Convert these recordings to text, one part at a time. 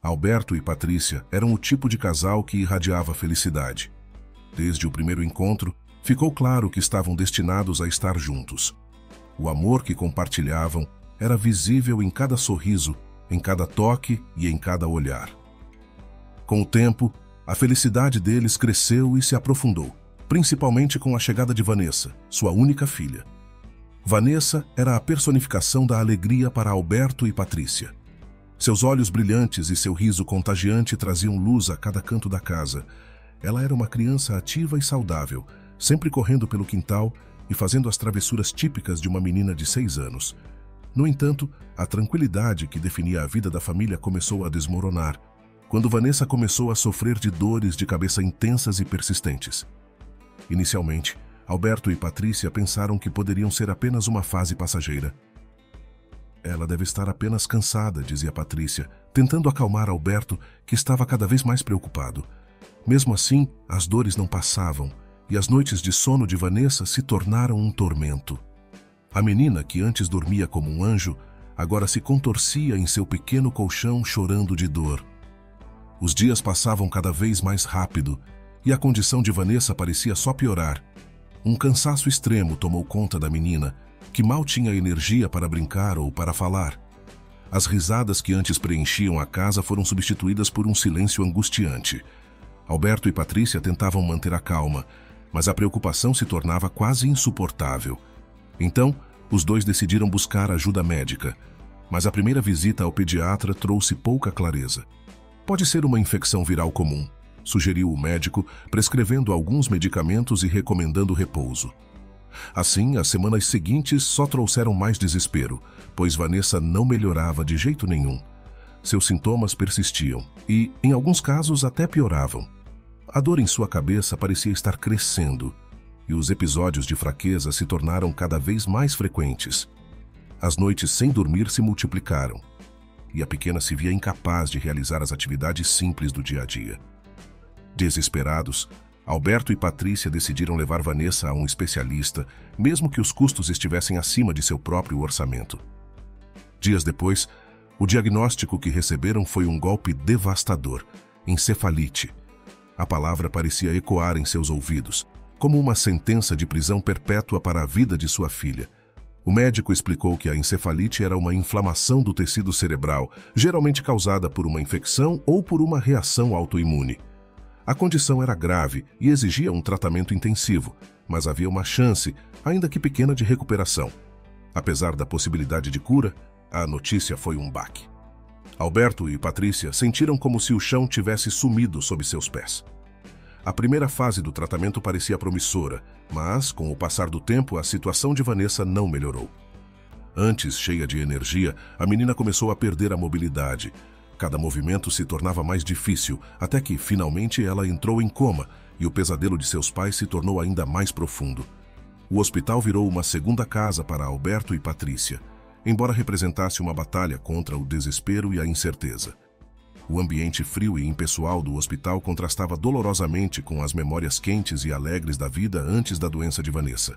Alberto e Patrícia eram o tipo de casal que irradiava felicidade. Desde o primeiro encontro, ficou claro que estavam destinados a estar juntos. O amor que compartilhavam era visível em cada sorriso, em cada toque e em cada olhar. Com o tempo, a felicidade deles cresceu e se aprofundou, principalmente com a chegada de Vanessa, sua única filha. Vanessa era a personificação da alegria para Alberto e Patrícia. Seus olhos brilhantes e seu riso contagiante traziam luz a cada canto da casa. Ela era uma criança ativa e saudável, sempre correndo pelo quintal e fazendo as travessuras típicas de uma menina de 6 anos. No entanto, a tranquilidade que definia a vida da família começou a desmoronar, quando Vanessa começou a sofrer de dores de cabeça intensas e persistentes. Inicialmente, Alberto e Patrícia pensaram que poderiam ser apenas uma fase passageira. Ela deve estar apenas cansada, dizia Patrícia, tentando acalmar Alberto, que estava cada vez mais preocupado. Mesmo assim, as dores não passavam, e as noites de sono de Vanessa se tornaram um tormento. A menina, que antes dormia como um anjo, agora se contorcia em seu pequeno colchão chorando de dor. Os dias passavam cada vez mais rápido, e a condição de Vanessa parecia só piorar. Um cansaço extremo tomou conta da menina, que mal tinha energia para brincar ou para falar. As risadas que antes preenchiam a casa foram substituídas por um silêncio angustiante. Alberto e Patrícia tentavam manter a calma, mas a preocupação se tornava quase insuportável. Então, os dois decidiram buscar ajuda médica, mas a primeira visita ao pediatra trouxe pouca clareza. Pode ser uma infecção viral comum, sugeriu o médico, prescrevendo alguns medicamentos e recomendando repouso. Assim, as semanas seguintes só trouxeram mais desespero, pois Vanessa não melhorava de jeito nenhum. Seus sintomas persistiam e, em alguns casos, até pioravam. A dor em sua cabeça parecia estar crescendo, e os episódios de fraqueza se tornaram cada vez mais frequentes. As noites sem dormir se multiplicaram, e a pequena se via incapaz de realizar as atividades simples do dia a dia. Desesperados, Alberto e Patrícia decidiram levar Vanessa a um especialista, mesmo que os custos estivessem acima de seu próprio orçamento. Dias depois, o diagnóstico que receberam foi um golpe devastador: encefalite. A palavra parecia ecoar em seus ouvidos, como uma sentença de prisão perpétua para a vida de sua filha. O médico explicou que a encefalite era uma inflamação do tecido cerebral, geralmente causada por uma infecção ou por uma reação autoimune. A condição era grave e exigia um tratamento intensivo, mas havia uma chance, ainda que pequena, de recuperação. Apesar da possibilidade de cura, a notícia foi um baque. Alberto e Patrícia sentiram como se o chão tivesse sumido sob seus pés. A primeira fase do tratamento parecia promissora, mas, com o passar do tempo, a situação de Vanessa não melhorou. Antes cheia de energia, a menina começou a perder a mobilidade. Cada movimento se tornava mais difícil, até que, finalmente, ela entrou em coma e o pesadelo de seus pais se tornou ainda mais profundo. O hospital virou uma segunda casa para Alberto e Patrícia, embora representasse uma batalha contra o desespero e a incerteza. O ambiente frio e impessoal do hospital contrastava dolorosamente com as memórias quentes e alegres da vida antes da doença de Vanessa.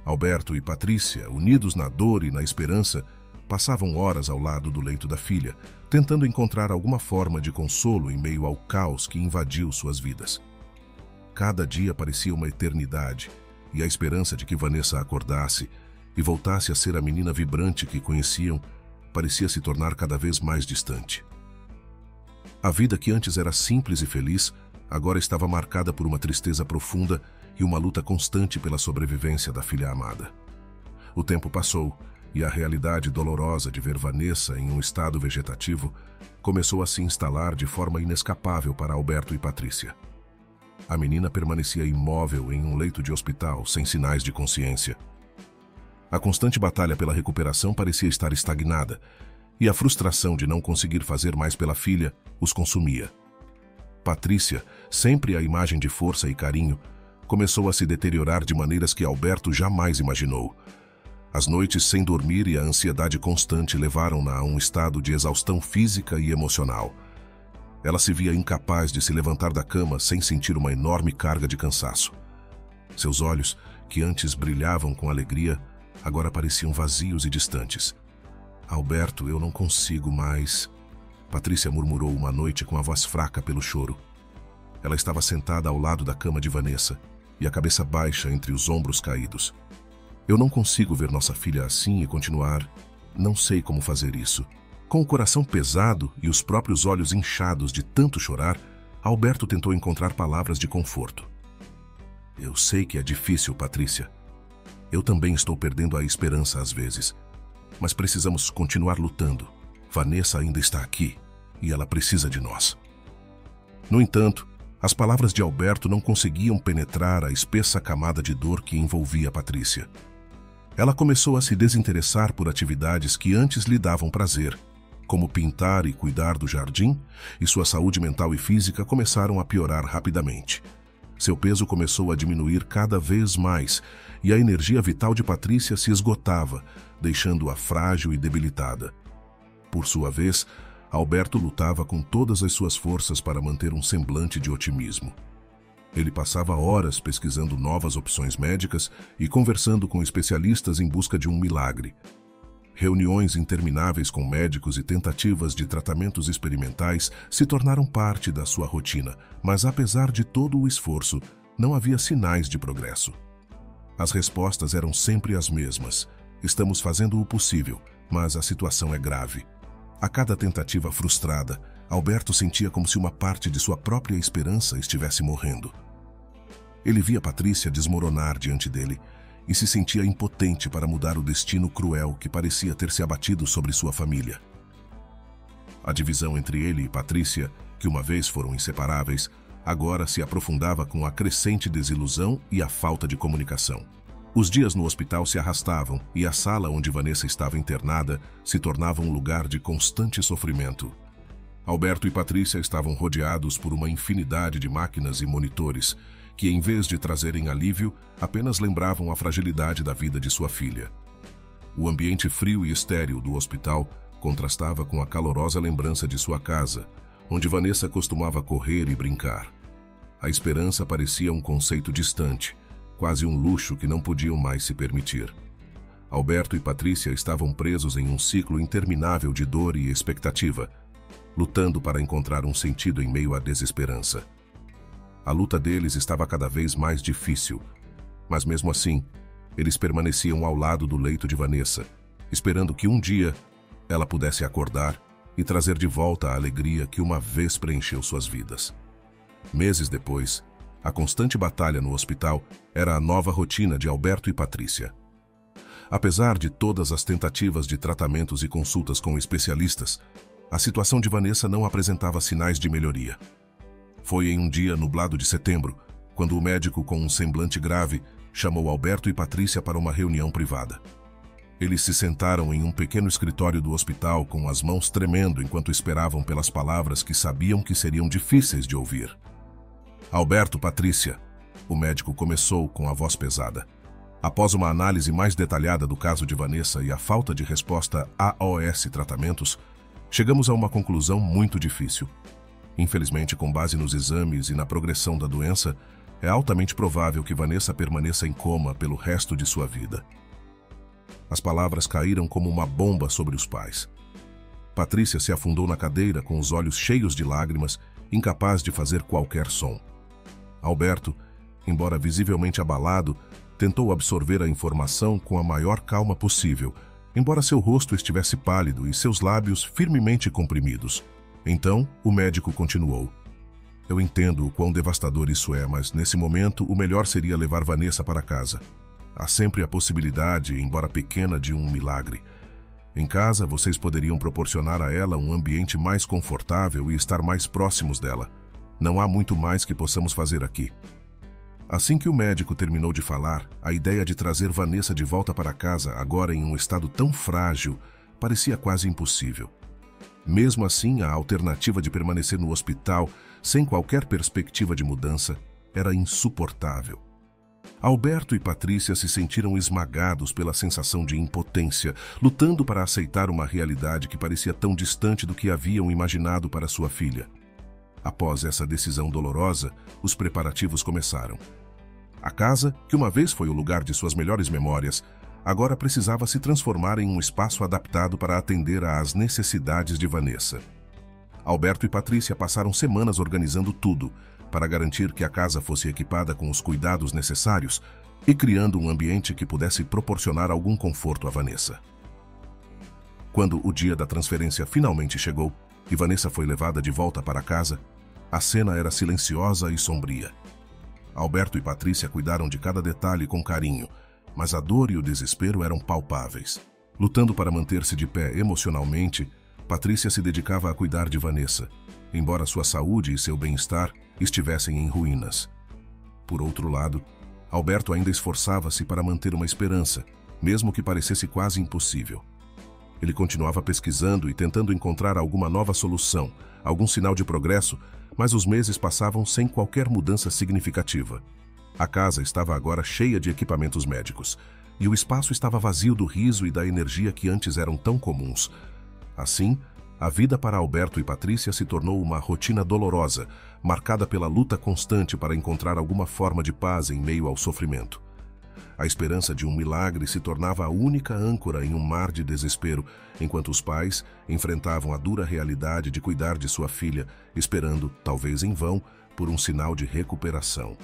Alberto e Patrícia, unidos na dor e na esperança, passavam horas ao lado do leito da filha, tentando encontrar alguma forma de consolo em meio ao caos que invadiu suas vidas. Cada dia parecia uma eternidade, e a esperança de que Vanessa acordasse e voltasse a ser a menina vibrante que conheciam parecia se tornar cada vez mais distante. A vida que antes era simples e feliz, agora estava marcada por uma tristeza profunda e uma luta constante pela sobrevivência da filha amada. O tempo passou, e a realidade dolorosa de ver Vanessa em um estado vegetativo começou a se instalar de forma inescapável para Alberto e Patrícia. A menina permanecia imóvel em um leito de hospital, sem sinais de consciência. A constante batalha pela recuperação parecia estar estagnada, e a frustração de não conseguir fazer mais pela filha os consumia. Patrícia, sempre a imagem de força e carinho, começou a se deteriorar de maneiras que Alberto jamais imaginou. As noites sem dormir e a ansiedade constante levaram-na a um estado de exaustão física e emocional. Ela se via incapaz de se levantar da cama sem sentir uma enorme carga de cansaço. Seus olhos, que antes brilhavam com alegria, agora pareciam vazios e distantes. Alberto, eu não consigo mais. Patrícia murmurou uma noite com a voz fraca pelo choro. Ela estava sentada ao lado da cama de Vanessa e a cabeça baixa entre os ombros caídos. Eu não consigo ver nossa filha assim e continuar. Não sei como fazer isso. Com o coração pesado e os próprios olhos inchados de tanto chorar, Alberto tentou encontrar palavras de conforto. Eu sei que é difícil, Patrícia. Eu também estou perdendo a esperança às vezes. Mas precisamos continuar lutando. Vanessa ainda está aqui e ela precisa de nós. No entanto, as palavras de Alberto não conseguiam penetrar a espessa camada de dor que envolvia Patrícia. Ela começou a se desinteressar por atividades que antes lhe davam prazer, como pintar e cuidar do jardim, e sua saúde mental e física começaram a piorar rapidamente. Seu peso começou a diminuir cada vez mais e a energia vital de Patrícia se esgotava, deixando-a frágil e debilitada. Por sua vez, Alberto lutava com todas as suas forças para manter um semblante de otimismo. Ele passava horas pesquisando novas opções médicas e conversando com especialistas em busca de um milagre. Reuniões intermináveis com médicos e tentativas de tratamentos experimentais se tornaram parte da sua rotina, mas apesar de todo o esforço, não havia sinais de progresso. As respostas eram sempre as mesmas. Estamos fazendo o possível, mas a situação é grave. A cada tentativa frustrada, Alberto sentia como se uma parte de sua própria esperança estivesse morrendo. Ele via Patrícia desmoronar diante dele e se sentia impotente para mudar o destino cruel que parecia ter se abatido sobre sua família. A divisão entre ele e Patrícia, que uma vez foram inseparáveis, agora se aprofundava com a crescente desilusão e a falta de comunicação. Os dias no hospital se arrastavam e a sala onde Vanessa estava internada se tornava um lugar de constante sofrimento. Alberto e Patrícia estavam rodeados por uma infinidade de máquinas e monitores que, em vez de trazerem alívio, apenas lembravam a fragilidade da vida de sua filha. O ambiente frio e estéril do hospital contrastava com a calorosa lembrança de sua casa, onde Vanessa costumava correr e brincar. A esperança parecia um conceito distante, quase um luxo que não podiam mais se permitir. Alberto e Patrícia estavam presos em um ciclo interminável de dor e expectativa, lutando para encontrar um sentido em meio à desesperança. A luta deles estava cada vez mais difícil, mas mesmo assim, eles permaneciam ao lado do leito de Vanessa, esperando que um dia ela pudesse acordar e trazer de volta a alegria que uma vez preencheu suas vidas. Meses depois, a constante batalha no hospital era a nova rotina de Alberto e Patrícia. Apesar de todas as tentativas de tratamentos e consultas com especialistas, a situação de Vanessa não apresentava sinais de melhoria. Foi em um dia nublado de setembro, quando o médico, com um semblante grave, chamou Alberto e Patrícia para uma reunião privada. Eles se sentaram em um pequeno escritório do hospital com as mãos tremendo enquanto esperavam pelas palavras que sabiam que seriam difíceis de ouvir. Alberto, Patrícia, o médico começou com a voz pesada. Após uma análise mais detalhada do caso de Vanessa e a falta de resposta aos tratamentos, chegamos a uma conclusão muito difícil. Infelizmente, com base nos exames e na progressão da doença, é altamente provável que Vanessa permaneça em coma pelo resto de sua vida. As palavras caíram como uma bomba sobre os pais. Patrícia se afundou na cadeira com os olhos cheios de lágrimas, incapaz de fazer qualquer som. Alberto, embora visivelmente abalado, tentou absorver a informação com a maior calma possível, embora seu rosto estivesse pálido e seus lábios firmemente comprimidos. Então, o médico continuou. Eu entendo o quão devastador isso é, mas nesse momento o melhor seria levar Vanessa para casa. Há sempre a possibilidade, embora pequena, de um milagre. Em casa, vocês poderiam proporcionar a ela um ambiente mais confortável e estar mais próximos dela. Não há muito mais que possamos fazer aqui. Assim que o médico terminou de falar, a ideia de trazer Vanessa de volta para casa, agora em um estado tão frágil, parecia quase impossível. Mesmo assim, a alternativa de permanecer no hospital, sem qualquer perspectiva de mudança, era insuportável. Alberto e Patrícia se sentiram esmagados pela sensação de impotência, lutando para aceitar uma realidade que parecia tão distante do que haviam imaginado para sua filha. Após essa decisão dolorosa, os preparativos começaram. A casa, que uma vez foi o lugar de suas melhores memórias, agora precisava se transformar em um espaço adaptado para atender às necessidades de Vanessa. Alberto e Patrícia passaram semanas organizando tudo para garantir que a casa fosse equipada com os cuidados necessários e criando um ambiente que pudesse proporcionar algum conforto a Vanessa. Quando o dia da transferência finalmente chegou e Vanessa foi levada de volta para casa, a cena era silenciosa e sombria. Alberto e Patrícia cuidaram de cada detalhe com carinho, mas a dor e o desespero eram palpáveis. Lutando para manter-se de pé emocionalmente, Patrícia se dedicava a cuidar de Vanessa, embora sua saúde e seu bem-estar estivessem em ruínas. Por outro lado, Alberto ainda esforçava-se para manter uma esperança, mesmo que parecesse quase impossível. Ele continuava pesquisando e tentando encontrar alguma nova solução, algum sinal de progresso, mas os meses passavam sem qualquer mudança significativa. A casa estava agora cheia de equipamentos médicos, e o espaço estava vazio do riso e da energia que antes eram tão comuns. Assim, a vida para Alberto e Patrícia se tornou uma rotina dolorosa, marcada pela luta constante para encontrar alguma forma de paz em meio ao sofrimento. A esperança de um milagre se tornava a única âncora em um mar de desespero, enquanto os pais enfrentavam a dura realidade de cuidar de sua filha, esperando, talvez em vão, por um sinal de recuperação.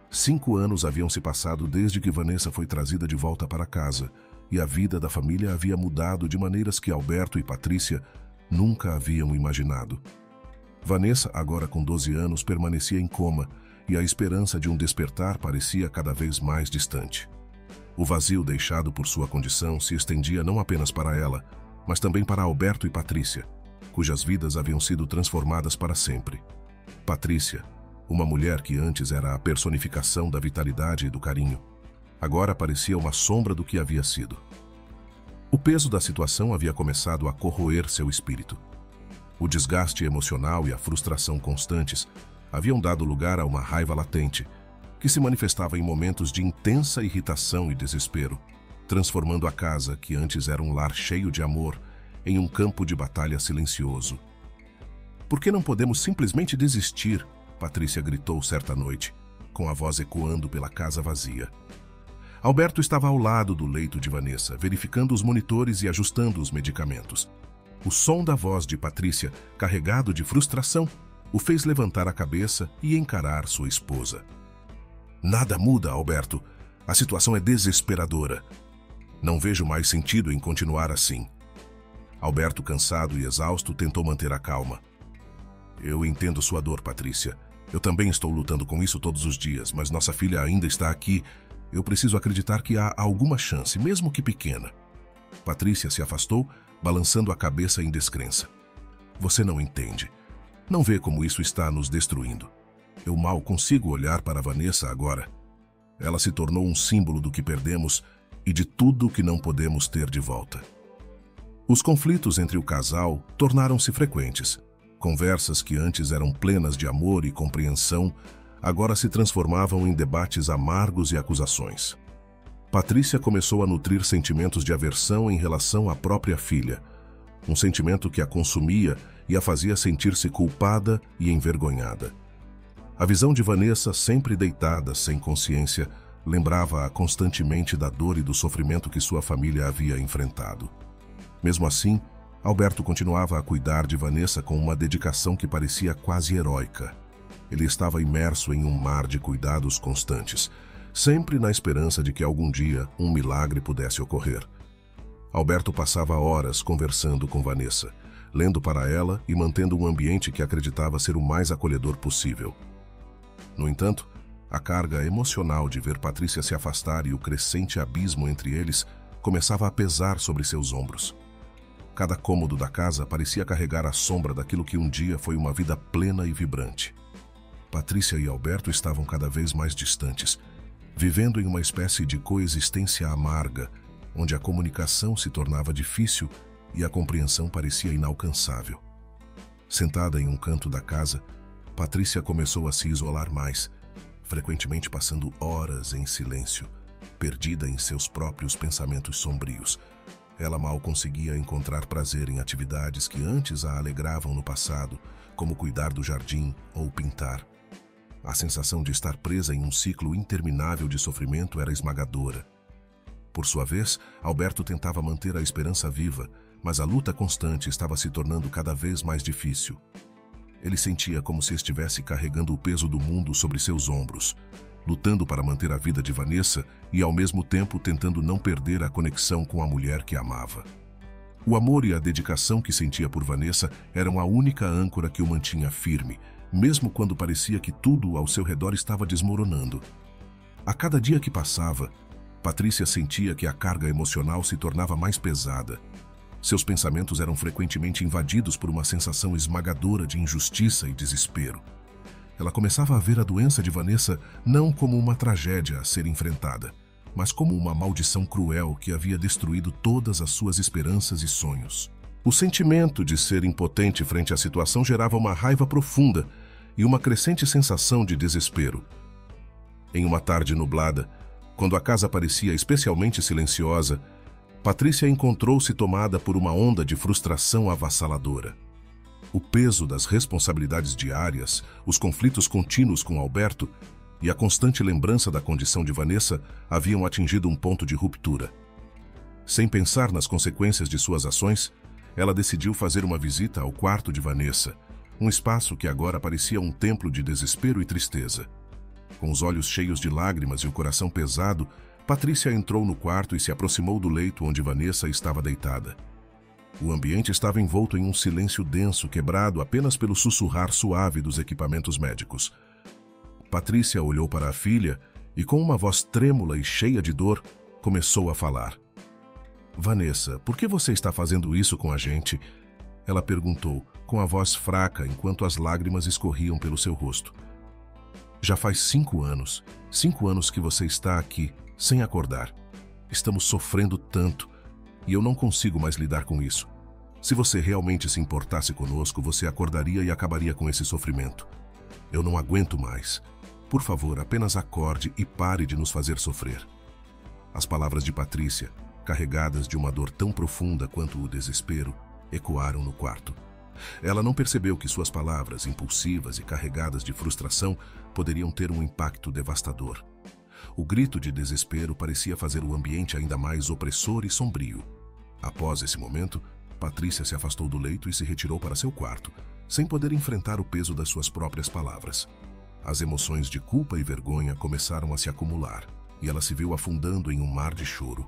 5 anos haviam se passado desde que Vanessa foi trazida de volta para casa, e a vida da família havia mudado de maneiras que Alberto e Patrícia nunca haviam imaginado. Vanessa, agora com 12 anos, permanecia em coma, e a esperança de um despertar parecia cada vez mais distante. O vazio deixado por sua condição se estendia não apenas para ela, mas também para Alberto e Patrícia, cujas vidas haviam sido transformadas para sempre. Patrícia, uma mulher que antes era a personificação da vitalidade e do carinho, agora parecia uma sombra do que havia sido. O peso da situação havia começado a corroer seu espírito. O desgaste emocional e a frustração constantes haviam dado lugar a uma raiva latente, que se manifestava em momentos de intensa irritação e desespero, transformando a casa, que antes era um lar cheio de amor, em um campo de batalha silencioso. "Por que não podemos simplesmente desistir?" Patrícia gritou certa noite, com a voz ecoando pela casa vazia. Alberto estava ao lado do leito de Vanessa, verificando os monitores e ajustando os medicamentos. O som da voz de Patrícia, carregado de frustração, o fez levantar a cabeça e encarar sua esposa. "Nada muda, Alberto. A situação é desesperadora. Não vejo mais sentido em continuar assim." Alberto, cansado e exausto, tentou manter a calma. "Eu entendo sua dor, Patrícia. Eu também estou lutando com isso todos os dias, mas nossa filha ainda está aqui. Eu preciso acreditar que há alguma chance, mesmo que pequena." Patrícia se afastou, balançando a cabeça em descrença. "Você não entende. Não vê como isso está nos destruindo. Eu mal consigo olhar para Vanessa agora. Ela se tornou um símbolo do que perdemos e de tudo o que não podemos ter de volta." Os conflitos entre o casal tornaram-se frequentes. Conversas que antes eram plenas de amor e compreensão, agora se transformavam em debates amargos e acusações. Patrícia começou a nutrir sentimentos de aversão em relação à própria filha, um sentimento que a consumia e a fazia sentir-se culpada e envergonhada. A visão de Vanessa, sempre deitada, sem consciência, lembrava-a constantemente da dor e do sofrimento que sua família havia enfrentado. Mesmo assim, Alberto continuava a cuidar de Vanessa com uma dedicação que parecia quase heróica. Ele estava imerso em um mar de cuidados constantes, sempre na esperança de que algum dia um milagre pudesse ocorrer. Alberto passava horas conversando com Vanessa, lendo para ela e mantendo um ambiente que acreditava ser o mais acolhedor possível. No entanto, a carga emocional de ver Patrícia se afastar e o crescente abismo entre eles começava a pesar sobre seus ombros. Cada cômodo da casa parecia carregar a sombra daquilo que um dia foi uma vida plena e vibrante. Patrícia e Alberto estavam cada vez mais distantes, vivendo em uma espécie de coexistência amarga, onde a comunicação se tornava difícil e a compreensão parecia inalcançável. Sentada em um canto da casa, Patrícia começou a se isolar mais, frequentemente passando horas em silêncio, perdida em seus próprios pensamentos sombrios. Ela mal conseguia encontrar prazer em atividades que antes a alegravam no passado, como cuidar do jardim ou pintar. A sensação de estar presa em um ciclo interminável de sofrimento era esmagadora. Por sua vez, Alberto tentava manter a esperança viva, mas a luta constante estava se tornando cada vez mais difícil. Ele sentia como se estivesse carregando o peso do mundo sobre seus ombros, lutando para manter a vida de Vanessa e, ao mesmo tempo, tentando não perder a conexão com a mulher que amava. O amor e a dedicação que sentia por Vanessa eram a única âncora que o mantinha firme, mesmo quando parecia que tudo ao seu redor estava desmoronando. A cada dia que passava, Patrícia sentia que a carga emocional se tornava mais pesada. Seus pensamentos eram frequentemente invadidos por uma sensação esmagadora de injustiça e desespero. Ela começava a ver a doença de Vanessa não como uma tragédia a ser enfrentada, mas como uma maldição cruel que havia destruído todas as suas esperanças e sonhos. O sentimento de ser impotente frente à situação gerava uma raiva profunda e uma crescente sensação de desespero. Em uma tarde nublada, quando a casa parecia especialmente silenciosa, Patrícia encontrou-se tomada por uma onda de frustração avassaladora. O peso das responsabilidades diárias, os conflitos contínuos com Alberto e a constante lembrança da condição de Vanessa haviam atingido um ponto de ruptura. Sem pensar nas consequências de suas ações, ela decidiu fazer uma visita ao quarto de Vanessa, um espaço que agora parecia um templo de desespero e tristeza. Com os olhos cheios de lágrimas e o coração pesado, Patrícia entrou no quarto e se aproximou do leito onde Vanessa estava deitada. O ambiente estava envolto em um silêncio denso, quebrado apenas pelo sussurrar suave dos equipamentos médicos. Patrícia olhou para a filha e, com uma voz trêmula e cheia de dor, começou a falar. "Vanessa, por que você está fazendo isso com a gente?" Ela perguntou, com a voz fraca enquanto as lágrimas escorriam pelo seu rosto. "Já faz 5 anos que você está aqui, sem acordar. Estamos sofrendo tanto e eu não consigo mais lidar com isso. Se você realmente se importasse conosco, você acordaria e acabaria com esse sofrimento. Eu não aguento mais. Por favor, apenas acorde e pare de nos fazer sofrer." As palavras de Patrícia, carregadas de uma dor tão profunda quanto o desespero, ecoaram no quarto. Ela não percebeu que suas palavras, impulsivas e carregadas de frustração, poderiam ter um impacto devastador. O grito de desespero parecia fazer o ambiente ainda mais opressor e sombrio. Após esse momento, Patrícia se afastou do leito e se retirou para seu quarto, sem poder enfrentar o peso das suas próprias palavras. As emoções de culpa e vergonha começaram a se acumular, e ela se viu afundando em um mar de choro.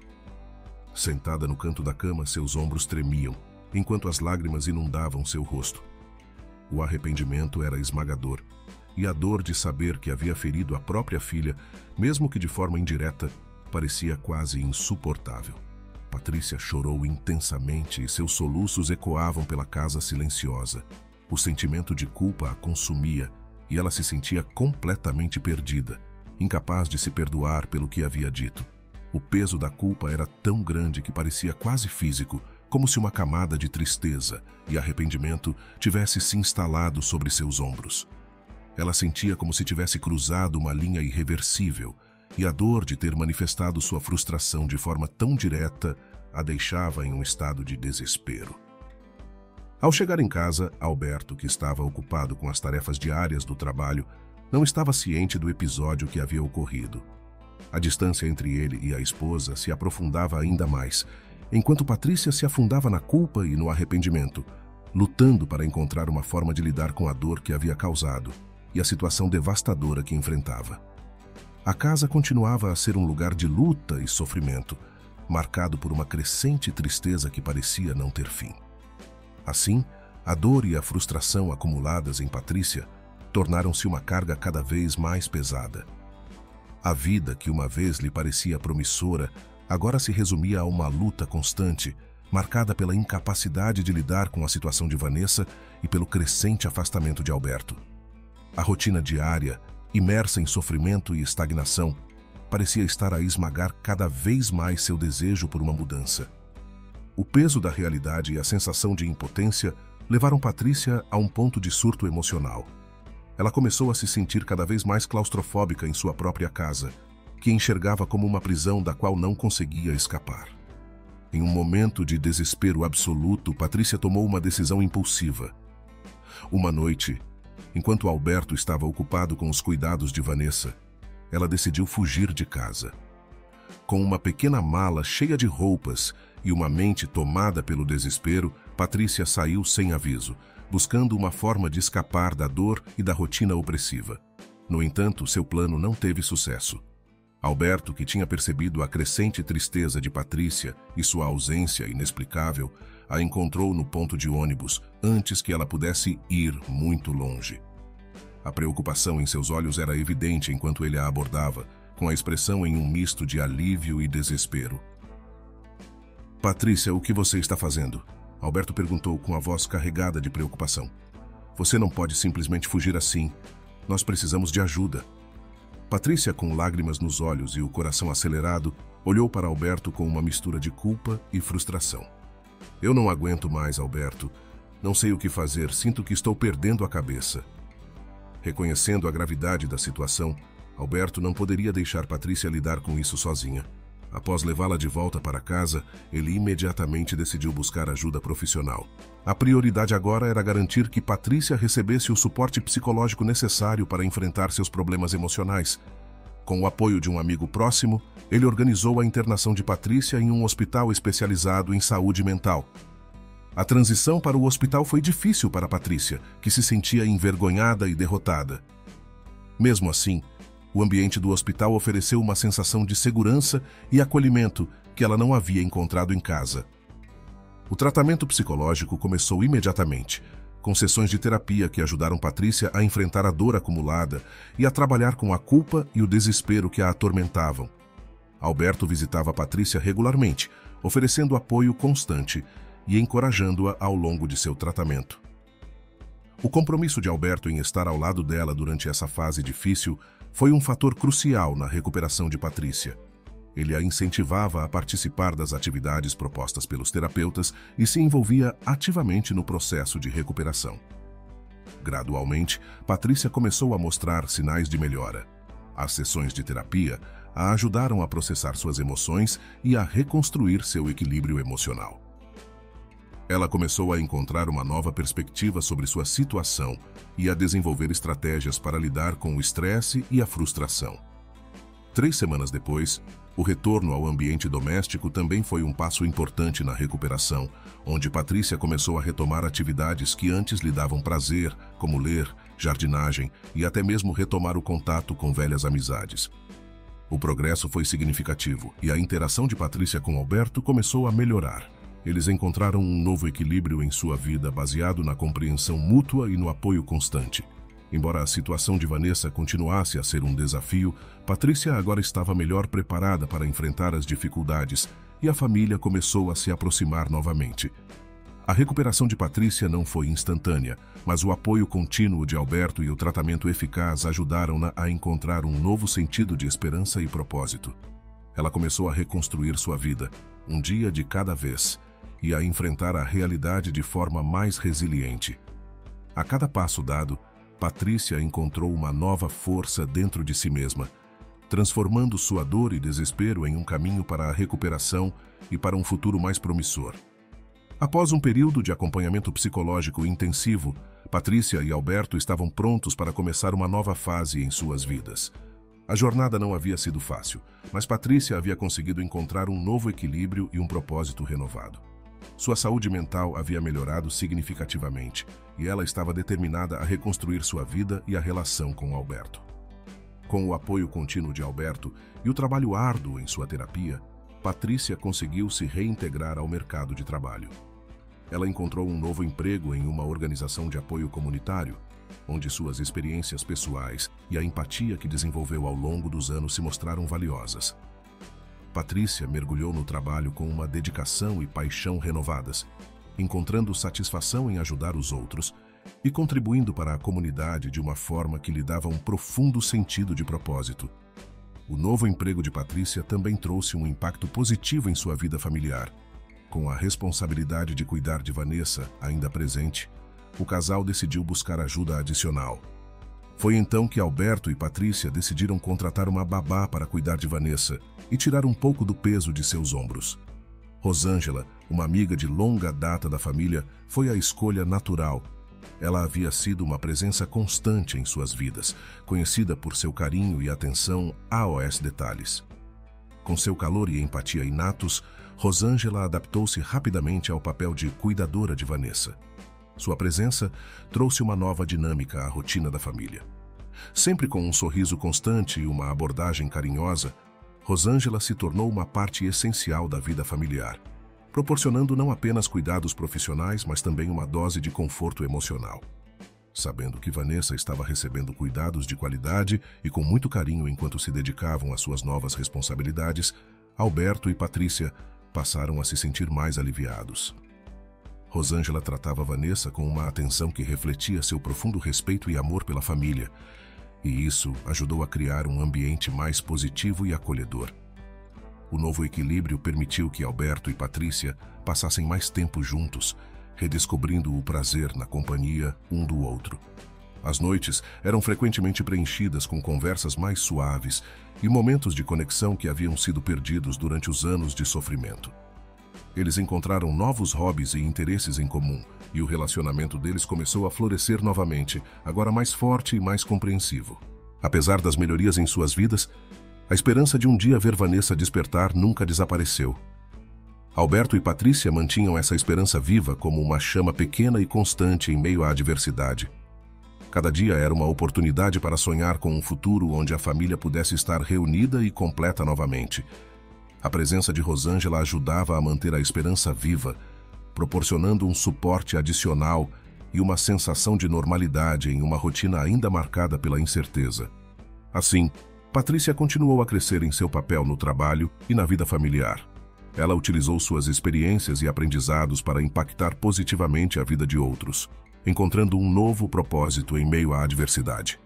Sentada no canto da cama, seus ombros tremiam, enquanto as lágrimas inundavam seu rosto. O arrependimento era esmagador, e a dor de saber que havia ferido a própria filha, mesmo que de forma indireta, parecia quase insuportável. Patrícia chorou intensamente e seus soluços ecoavam pela casa silenciosa. O sentimento de culpa a consumia e ela se sentia completamente perdida, incapaz de se perdoar pelo que havia dito. O peso da culpa era tão grande que parecia quase físico, como se uma camada de tristeza e arrependimento tivesse se instalado sobre seus ombros. Ela sentia como se tivesse cruzado uma linha irreversível, e a dor de ter manifestado sua frustração de forma tão direta a deixava em um estado de desespero. Ao chegar em casa, Alberto, que estava ocupado com as tarefas diárias do trabalho, não estava ciente do episódio que havia ocorrido. A distância entre ele e a esposa se aprofundava ainda mais, enquanto Patrícia se afundava na culpa e no arrependimento, lutando para encontrar uma forma de lidar com a dor que havia causado e a situação devastadora que enfrentava. A casa continuava a ser um lugar de luta e sofrimento, marcado por uma crescente tristeza que parecia não ter fim. Assim, a dor e a frustração acumuladas em Patrícia tornaram-se uma carga cada vez mais pesada. A vida que uma vez lhe parecia promissora agora se resumia a uma luta constante, marcada pela incapacidade de lidar com a situação de Vanessa e pelo crescente afastamento de Alberto. A rotina diária, imersa em sofrimento e estagnação, parecia estar a esmagar cada vez mais seu desejo por uma mudança. O peso da realidade e a sensação de impotência levaram Patrícia a um ponto de surto emocional. Ela começou a se sentir cada vez mais claustrofóbica em sua própria casa, que enxergava como uma prisão da qual não conseguia escapar. Em um momento de desespero absoluto, Patrícia tomou uma decisão impulsiva. Uma noite, enquanto Alberto estava ocupado com os cuidados de Vanessa, ela decidiu fugir de casa. Com uma pequena mala cheia de roupas e uma mente tomada pelo desespero, Patrícia saiu sem aviso, buscando uma forma de escapar da dor e da rotina opressiva. No entanto, seu plano não teve sucesso. Alberto, que tinha percebido a crescente tristeza de Patrícia e sua ausência inexplicável, a encontrou no ponto de ônibus antes que ela pudesse ir muito longe. A preocupação em seus olhos era evidente enquanto ele a abordava, com a expressão em um misto de alívio e desespero. "Patrícia, o que você está fazendo?" Alberto perguntou com a voz carregada de preocupação. "Você não pode simplesmente fugir assim. Nós precisamos de ajuda." Patrícia, com lágrimas nos olhos e o coração acelerado, olhou para Alberto com uma mistura de culpa e frustração. "Eu não aguento mais, Alberto. Não sei o que fazer, sinto que estou perdendo a cabeça." Reconhecendo a gravidade da situação, Alberto não poderia deixar Patrícia lidar com isso sozinha. Após levá-la de volta para casa, ele imediatamente decidiu buscar ajuda profissional. A prioridade agora era garantir que Patrícia recebesse o suporte psicológico necessário para enfrentar seus problemas emocionais. Com o apoio de um amigo próximo, ele organizou a internação de Patrícia em um hospital especializado em saúde mental. A transição para o hospital foi difícil para Patrícia, que se sentia envergonhada e derrotada. Mesmo assim, o ambiente do hospital ofereceu uma sensação de segurança e acolhimento que ela não havia encontrado em casa. O tratamento psicológico começou imediatamente, com sessões de terapia que ajudaram Patrícia a enfrentar a dor acumulada e a trabalhar com a culpa e o desespero que a atormentavam. Alberto visitava Patrícia regularmente, oferecendo apoio constante e encorajando-a ao longo de seu tratamento. O compromisso de Alberto em estar ao lado dela durante essa fase difícil foi um fator crucial na recuperação de Patrícia. Ele a incentivava a participar das atividades propostas pelos terapeutas e se envolvia ativamente no processo de recuperação. Gradualmente, Patrícia começou a mostrar sinais de melhora. As sessões de terapia a ajudaram a processar suas emoções e a reconstruir seu equilíbrio emocional. Ela começou a encontrar uma nova perspectiva sobre sua situação e a desenvolver estratégias para lidar com o estresse e a frustração. 3 semanas depois, o retorno ao ambiente doméstico também foi um passo importante na recuperação, onde Patrícia começou a retomar atividades que antes lhe davam prazer, como ler, jardinagem e até mesmo retomar o contato com velhas amizades. O progresso foi significativo e a interação de Patrícia com Alberto começou a melhorar. Eles encontraram um novo equilíbrio em sua vida baseado na compreensão mútua e no apoio constante. Embora a situação de Vanessa continuasse a ser um desafio, Patrícia agora estava melhor preparada para enfrentar as dificuldades e a família começou a se aproximar novamente. A recuperação de Patrícia não foi instantânea, mas o apoio contínuo de Alberto e o tratamento eficaz ajudaram-na a encontrar um novo sentido de esperança e propósito. Ela começou a reconstruir sua vida, um dia de cada vez, e a enfrentar a realidade de forma mais resiliente. A cada passo dado, Patrícia encontrou uma nova força dentro de si mesma, transformando sua dor e desespero em um caminho para a recuperação e para um futuro mais promissor. Após um período de acompanhamento psicológico intensivo, Patrícia e Alberto estavam prontos para começar uma nova fase em suas vidas. A jornada não havia sido fácil, mas Patrícia havia conseguido encontrar um novo equilíbrio e um propósito renovado. Sua saúde mental havia melhorado significativamente e ela estava determinada a reconstruir sua vida e a relação com Alberto. Com o apoio contínuo de Alberto e o trabalho árduo em sua terapia, Patrícia conseguiu se reintegrar ao mercado de trabalho. Ela encontrou um novo emprego em uma organização de apoio comunitário, onde suas experiências pessoais e a empatia que desenvolveu ao longo dos anos se mostraram valiosas. Patrícia mergulhou no trabalho com uma dedicação e paixão renovadas, encontrando satisfação em ajudar os outros e contribuindo para a comunidade de uma forma que lhe dava um profundo sentido de propósito. O novo emprego de Patrícia também trouxe um impacto positivo em sua vida familiar. Com a responsabilidade de cuidar de Vanessa ainda presente, o casal decidiu buscar ajuda adicional. Foi então que Alberto e Patrícia decidiram contratar uma babá para cuidar de Vanessa e tirar um pouco do peso de seus ombros. Rosângela, uma amiga de longa data da família, foi a escolha natural. Ela havia sido uma presença constante em suas vidas, conhecida por seu carinho e atenção aos detalhes. Com seu calor e empatia inatos, Rosângela adaptou-se rapidamente ao papel de cuidadora de Vanessa. Sua presença trouxe uma nova dinâmica à rotina da família. Sempre com um sorriso constante e uma abordagem carinhosa, Rosângela se tornou uma parte essencial da vida familiar, proporcionando não apenas cuidados profissionais, mas também uma dose de conforto emocional. Sabendo que Vanessa estava recebendo cuidados de qualidade e com muito carinho enquanto se dedicavam às suas novas responsabilidades, Alberto e Patrícia passaram a se sentir mais aliviados. Rosângela tratava Vanessa com uma atenção que refletia seu profundo respeito e amor pela família, e isso ajudou a criar um ambiente mais positivo e acolhedor. O novo equilíbrio permitiu que Alberto e Patrícia passassem mais tempo juntos, redescobrindo o prazer na companhia um do outro. As noites eram frequentemente preenchidas com conversas mais suaves e momentos de conexão que haviam sido perdidos durante os anos de sofrimento. Eles encontraram novos hobbies e interesses em comum, e o relacionamento deles começou a florescer novamente, agora mais forte e mais compreensivo. Apesar das melhorias em suas vidas, a esperança de um dia ver Vanessa despertar nunca desapareceu. Alberto e Patrícia mantinham essa esperança viva como uma chama pequena e constante em meio à adversidade. Cada dia era uma oportunidade para sonhar com um futuro onde a família pudesse estar reunida e completa novamente. A presença de Rosângela ajudava a manter a esperança viva, proporcionando um suporte adicional e uma sensação de normalidade em uma rotina ainda marcada pela incerteza. Assim, Patrícia continuou a crescer em seu papel no trabalho e na vida familiar. Ela utilizou suas experiências e aprendizados para impactar positivamente a vida de outros, encontrando um novo propósito em meio à adversidade.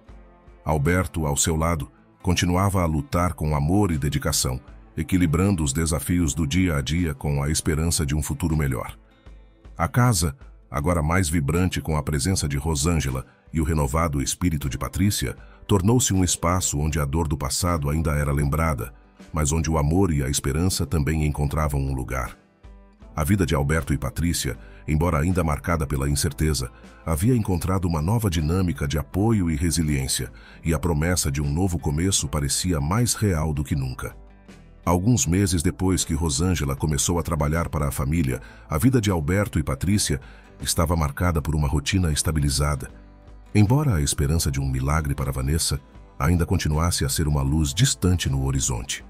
Alberto, ao seu lado, continuava a lutar com amor e dedicação, equilibrando os desafios do dia a dia com a esperança de um futuro melhor. A casa, agora mais vibrante com a presença de Rosângela e o renovado espírito de Patrícia, tornou-se um espaço onde a dor do passado ainda era lembrada, mas onde o amor e a esperança também encontravam um lugar. A vida de Alberto e Patrícia, embora ainda marcada pela incerteza, havia encontrado uma nova dinâmica de apoio e resiliência, e a promessa de um novo começo parecia mais real do que nunca. Alguns meses depois que Rosângela começou a trabalhar para a família, a vida de Alberto e Patrícia estava marcada por uma rotina estabilizada. Embora a esperança de um milagre para Vanessa ainda continuasse a ser uma luz distante no horizonte.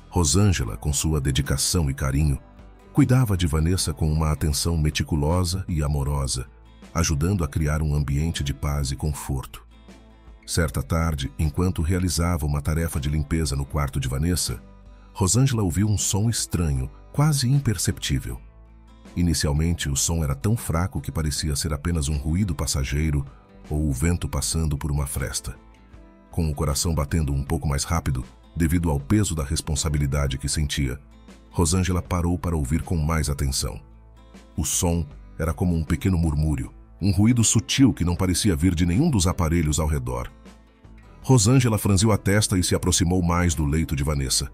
Rosângela, com sua dedicação e carinho, cuidava de Vanessa com uma atenção meticulosa e amorosa, ajudando a criar um ambiente de paz e conforto. Certa tarde, enquanto realizava uma tarefa de limpeza no quarto de Vanessa, Rosângela ouviu um som estranho, quase imperceptível. Inicialmente, o som era tão fraco que parecia ser apenas um ruído passageiro ou o vento passando por uma fresta. Com o coração batendo um pouco mais rápido, devido ao peso da responsabilidade que sentia, Rosângela parou para ouvir com mais atenção. O som era como um pequeno murmúrio, um ruído sutil que não parecia vir de nenhum dos aparelhos ao redor. Rosângela franziu a testa e se aproximou mais do leito de Vanessa.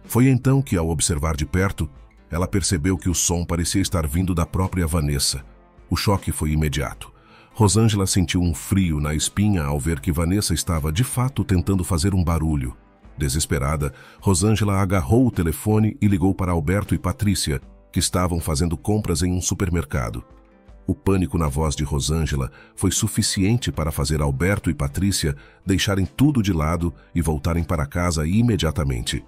Foi então que, ao observar de perto, ela percebeu que o som parecia estar vindo da própria Vanessa. O choque foi imediato. Rosângela sentiu um frio na espinha ao ver que Vanessa estava, de fato, tentando fazer um barulho. Desesperada, Rosângela agarrou o telefone e ligou para Alberto e Patrícia, que estavam fazendo compras em um supermercado. O pânico na voz de Rosângela foi suficiente para fazer Alberto e Patrícia deixarem tudo de lado e voltarem para casa imediatamente.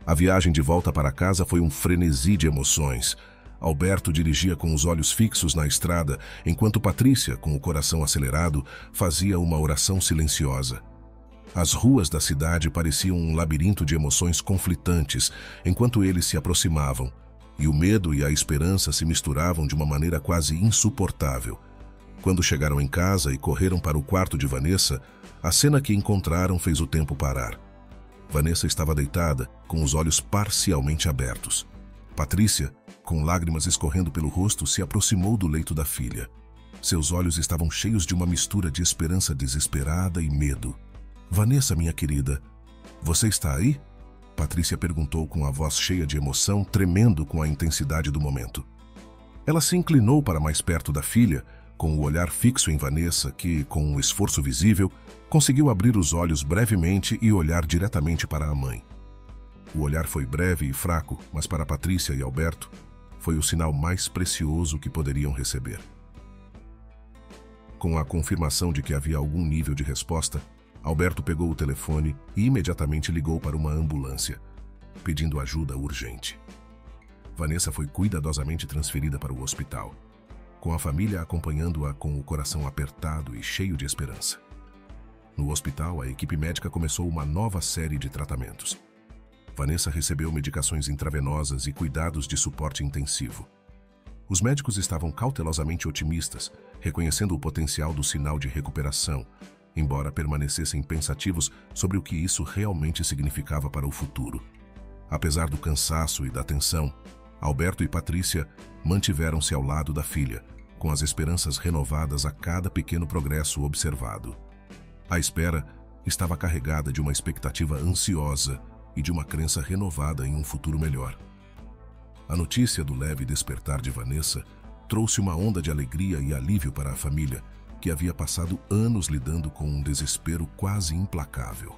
A viagem de volta para casa foi um frenesi de emoções. Alberto dirigia com os olhos fixos na estrada, enquanto Patrícia, com o coração acelerado, fazia uma oração silenciosa. As ruas da cidade pareciam um labirinto de emoções conflitantes enquanto eles se aproximavam, e o medo e a esperança se misturavam de uma maneira quase insuportável. Quando chegaram em casa e correram para o quarto de Vanessa, a cena que encontraram fez o tempo parar. Vanessa estava deitada, com os olhos parcialmente abertos. Patrícia, com lágrimas escorrendo pelo rosto, se aproximou do leito da filha. Seus olhos estavam cheios de uma mistura de esperança desesperada e medo. "Vanessa, minha querida, você está aí?" Patrícia perguntou com a voz cheia de emoção, tremendo com a intensidade do momento. Ela se inclinou para mais perto da filha, com o olhar fixo em Vanessa, que, com um esforço visível, conseguiu abrir os olhos brevemente e olhar diretamente para a mãe. O olhar foi breve e fraco, mas para Patrícia e Alberto, foi o sinal mais precioso que poderiam receber. Com a confirmação de que havia algum nível de resposta, Alberto pegou o telefone e imediatamente ligou para uma ambulância, pedindo ajuda urgente. Vanessa foi cuidadosamente transferida para o hospital, com a família acompanhando-a com o coração apertado e cheio de esperança. No hospital, a equipe médica começou uma nova série de tratamentos. Vanessa recebeu medicações intravenosas e cuidados de suporte intensivo. Os médicos estavam cautelosamente otimistas, reconhecendo o potencial do sinal de recuperação, embora permanecessem pensativos sobre o que isso realmente significava para o futuro. Apesar do cansaço e da tensão, Alberto e Patrícia mantiveram-se ao lado da filha, com as esperanças renovadas a cada pequeno progresso observado. A espera estava carregada de uma expectativa ansiosa e de uma crença renovada em um futuro melhor. A notícia do leve despertar de Vanessa trouxe uma onda de alegria e alívio para a família, que havia passado anos lidando com um desespero quase implacável.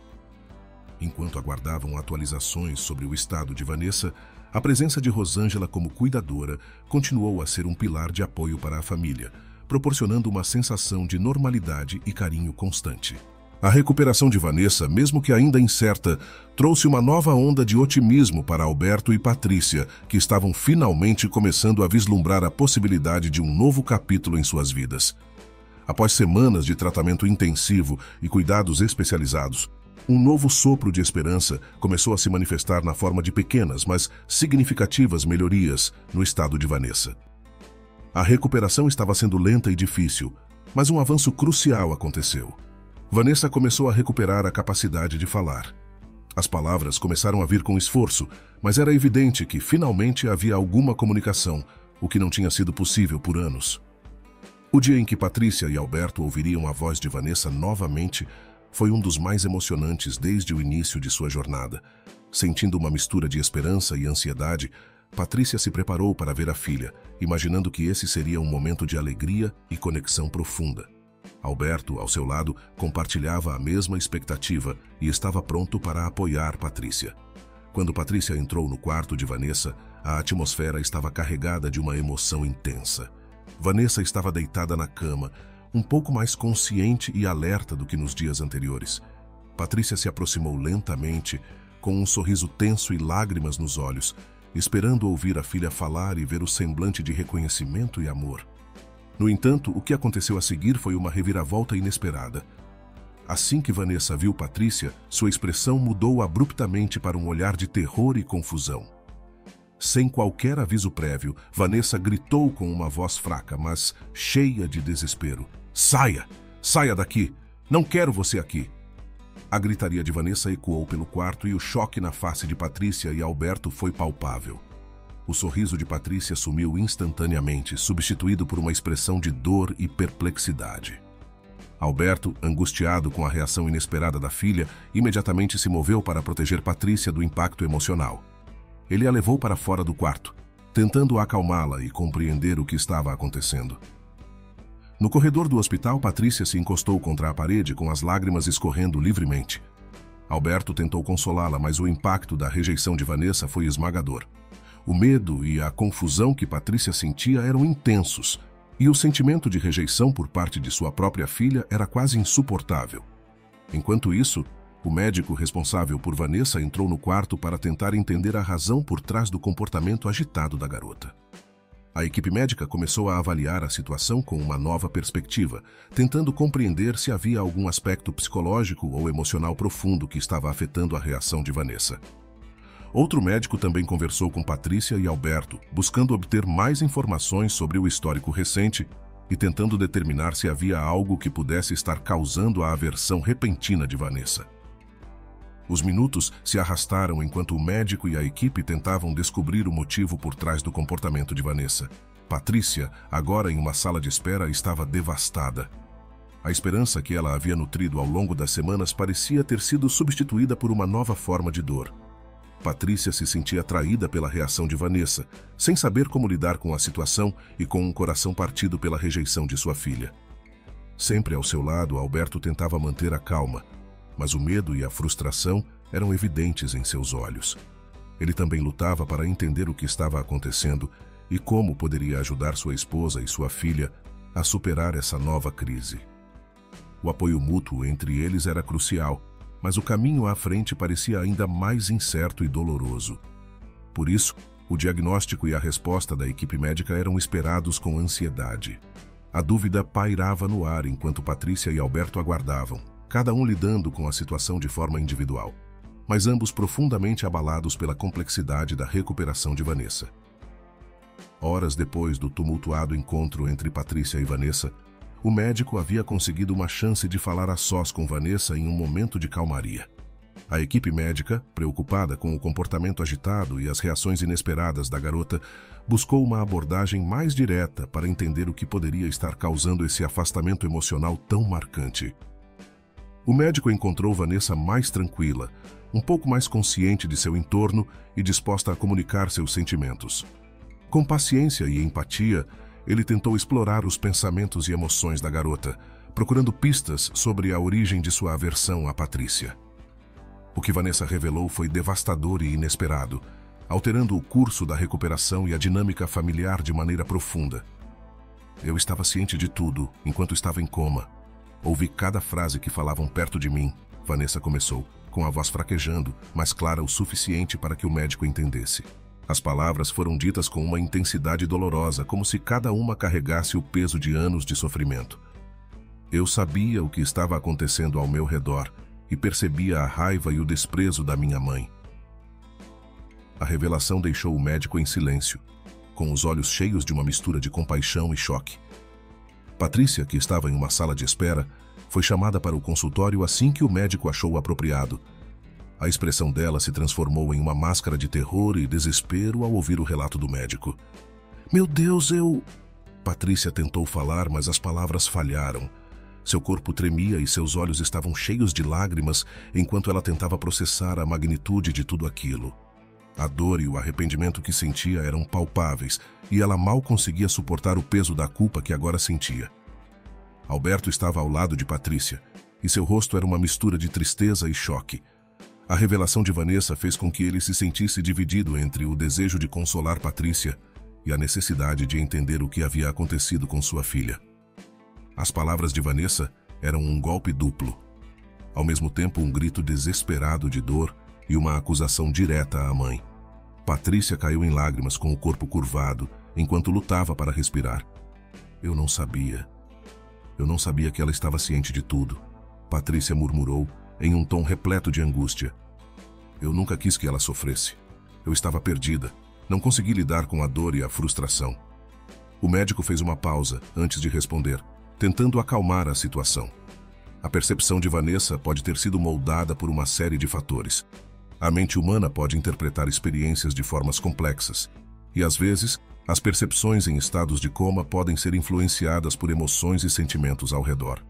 Enquanto aguardavam atualizações sobre o estado de Vanessa, a presença de Rosângela como cuidadora continuou a ser um pilar de apoio para a família, proporcionando uma sensação de normalidade e carinho constante. A recuperação de Vanessa, mesmo que ainda incerta, trouxe uma nova onda de otimismo para Alberto e Patrícia, que estavam finalmente começando a vislumbrar a possibilidade de um novo capítulo em suas vidas. Após semanas de tratamento intensivo e cuidados especializados, um novo sopro de esperança começou a se manifestar na forma de pequenas, mas significativas melhorias no estado de Vanessa. A recuperação estava sendo lenta e difícil, mas um avanço crucial aconteceu. Vanessa começou a recuperar a capacidade de falar. As palavras começaram a vir com esforço, mas era evidente que finalmente havia alguma comunicação, o que não tinha sido possível por anos. O dia em que Patrícia e Alberto ouviriam a voz de Vanessa novamente foi um dos mais emocionantes desde o início de sua jornada. Sentindo uma mistura de esperança e ansiedade, Patrícia se preparou para ver a filha, imaginando que esse seria um momento de alegria e conexão profunda. Alberto, ao seu lado, compartilhava a mesma expectativa e estava pronto para apoiar Patrícia. Quando Patrícia entrou no quarto de Vanessa, a atmosfera estava carregada de uma emoção intensa. Vanessa estava deitada na cama, um pouco mais consciente e alerta do que nos dias anteriores. Patrícia se aproximou lentamente, com um sorriso tenso e lágrimas nos olhos, esperando ouvir a filha falar e ver o semblante de reconhecimento e amor. No entanto, o que aconteceu a seguir foi uma reviravolta inesperada. Assim que Vanessa viu Patrícia, sua expressão mudou abruptamente para um olhar de terror e confusão. Sem qualquer aviso prévio, Vanessa gritou com uma voz fraca, mas cheia de desespero: "Saia! Saia daqui! Não quero você aqui!" A gritaria de Vanessa ecoou pelo quarto e o choque na face de Patrícia e Alberto foi palpável. O sorriso de Patrícia sumiu instantaneamente, substituído por uma expressão de dor e perplexidade. Alberto, angustiado com a reação inesperada da filha, imediatamente se moveu para proteger Patrícia do impacto emocional. Ele a levou para fora do quarto, tentando acalmá-la e compreender o que estava acontecendo. No corredor do hospital, Patrícia se encostou contra a parede com as lágrimas escorrendo livremente. Alberto tentou consolá-la, mas o impacto da rejeição de Vanessa foi esmagador. O medo e a confusão que Patrícia sentia eram intensos, e o sentimento de rejeição por parte de sua própria filha era quase insuportável. Enquanto isso, o médico responsável por Vanessa entrou no quarto para tentar entender a razão por trás do comportamento agitado da garota. A equipe médica começou a avaliar a situação com uma nova perspectiva, tentando compreender se havia algum aspecto psicológico ou emocional profundo que estava afetando a reação de Vanessa. Outro médico também conversou com Patrícia e Alberto, buscando obter mais informações sobre o histórico recente e tentando determinar se havia algo que pudesse estar causando a aversão repentina de Vanessa. Os minutos se arrastaram enquanto o médico e a equipe tentavam descobrir o motivo por trás do comportamento de Vanessa. Patrícia, agora em uma sala de espera, estava devastada. A esperança que ela havia nutrido ao longo das semanas parecia ter sido substituída por uma nova forma de dor. Patrícia se sentia atraída pela reação de Vanessa, sem saber como lidar com a situação e com um coração partido pela rejeição de sua filha. Sempre ao seu lado, Alberto tentava manter a calma, mas o medo e a frustração eram evidentes em seus olhos. Ele também lutava para entender o que estava acontecendo e como poderia ajudar sua esposa e sua filha a superar essa nova crise. O apoio mútuo entre eles era crucial, mas o caminho à frente parecia ainda mais incerto e doloroso. Por isso, o diagnóstico e a resposta da equipe médica eram esperados com ansiedade. A dúvida pairava no ar enquanto Patrícia e Alberto aguardavam, cada um lidando com a situação de forma individual, mas ambos profundamente abalados pela complexidade da recuperação de Vanessa. Horas depois do tumultuado encontro entre Patrícia e Vanessa, o médico havia conseguido uma chance de falar a sós com Vanessa em um momento de calmaria. A equipe médica, preocupada com o comportamento agitado e as reações inesperadas da garota, buscou uma abordagem mais direta para entender o que poderia estar causando esse afastamento emocional tão marcante. O médico encontrou Vanessa mais tranquila, um pouco mais consciente de seu entorno e disposta a comunicar seus sentimentos. Com paciência e empatia, ele tentou explorar os pensamentos e emoções da garota, procurando pistas sobre a origem de sua aversão a Patrícia. O que Vanessa revelou foi devastador e inesperado, alterando o curso da recuperação e a dinâmica familiar de maneira profunda. Eu estava ciente de tudo enquanto estava em coma. Ouvi cada frase que falavam perto de mim, Vanessa começou, com a voz fraquejando, mas clara o suficiente para que o médico entendesse. As palavras foram ditas com uma intensidade dolorosa, como se cada uma carregasse o peso de anos de sofrimento. Eu sabia o que estava acontecendo ao meu redor e percebia a raiva e o desprezo da minha mãe. A revelação deixou o médico em silêncio, com os olhos cheios de uma mistura de compaixão e choque. Patrícia, que estava em uma sala de espera, foi chamada para o consultório assim que o médico achou apropriado. A expressão dela se transformou em uma máscara de terror e desespero ao ouvir o relato do médico. "Meu Deus, eu..." Patrícia tentou falar, mas as palavras falharam. Seu corpo tremia e seus olhos estavam cheios de lágrimas enquanto ela tentava processar a magnitude de tudo aquilo. A dor e o arrependimento que sentia eram palpáveis e ela mal conseguia suportar o peso da culpa que agora sentia. Alberto estava ao lado de Patrícia e seu rosto era uma mistura de tristeza e choque. A revelação de Vanessa fez com que ele se sentisse dividido entre o desejo de consolar Patrícia e a necessidade de entender o que havia acontecido com sua filha. As palavras de Vanessa eram um golpe duplo. Ao mesmo tempo, um grito desesperado de dor e uma acusação direta à mãe. Patrícia caiu em lágrimas com o corpo curvado, enquanto lutava para respirar. Eu não sabia que ela estava ciente de tudo, Patrícia murmurou, em um tom repleto de angústia. Eu nunca quis que ela sofresse. Eu estava perdida. Não consegui lidar com a dor e a frustração. O médico fez uma pausa antes de responder, tentando acalmar a situação. A percepção de Vanessa pode ter sido moldada por uma série de fatores. A mente humana pode interpretar experiências de formas complexas, e às vezes, as percepções em estados de coma podem ser influenciadas por emoções e sentimentos ao redor.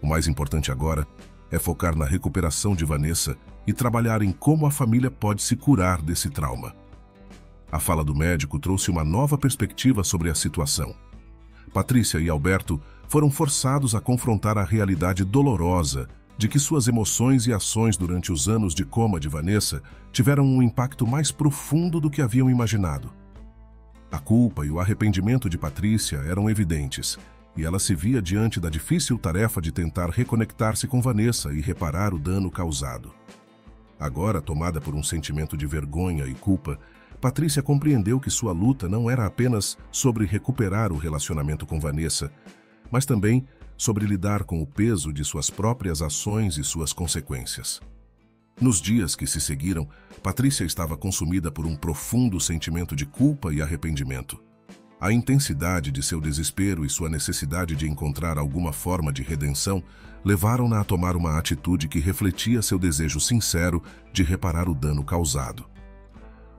O mais importante agora é focar na recuperação de Vanessa e trabalhar em como a família pode se curar desse trauma. A fala do médico trouxe uma nova perspectiva sobre a situação. Patrícia e Alberto foram forçados a confrontar a realidade dolorosa de que suas emoções e ações durante os anos de coma de Vanessa tiveram um impacto mais profundo do que haviam imaginado. A culpa e o arrependimento de Patrícia eram evidentes, e ela se via diante da difícil tarefa de tentar reconectar-se com Vanessa e reparar o dano causado. Agora, tomada por um sentimento de vergonha e culpa, Patrícia compreendeu que sua luta não era apenas sobre recuperar o relacionamento com Vanessa, mas também sobre lidar com o peso de suas próprias ações e suas consequências. Nos dias que se seguiram, Patrícia estava consumida por um profundo sentimento de culpa e arrependimento. A intensidade de seu desespero e sua necessidade de encontrar alguma forma de redenção levaram-na a tomar uma atitude que refletia seu desejo sincero de reparar o dano causado.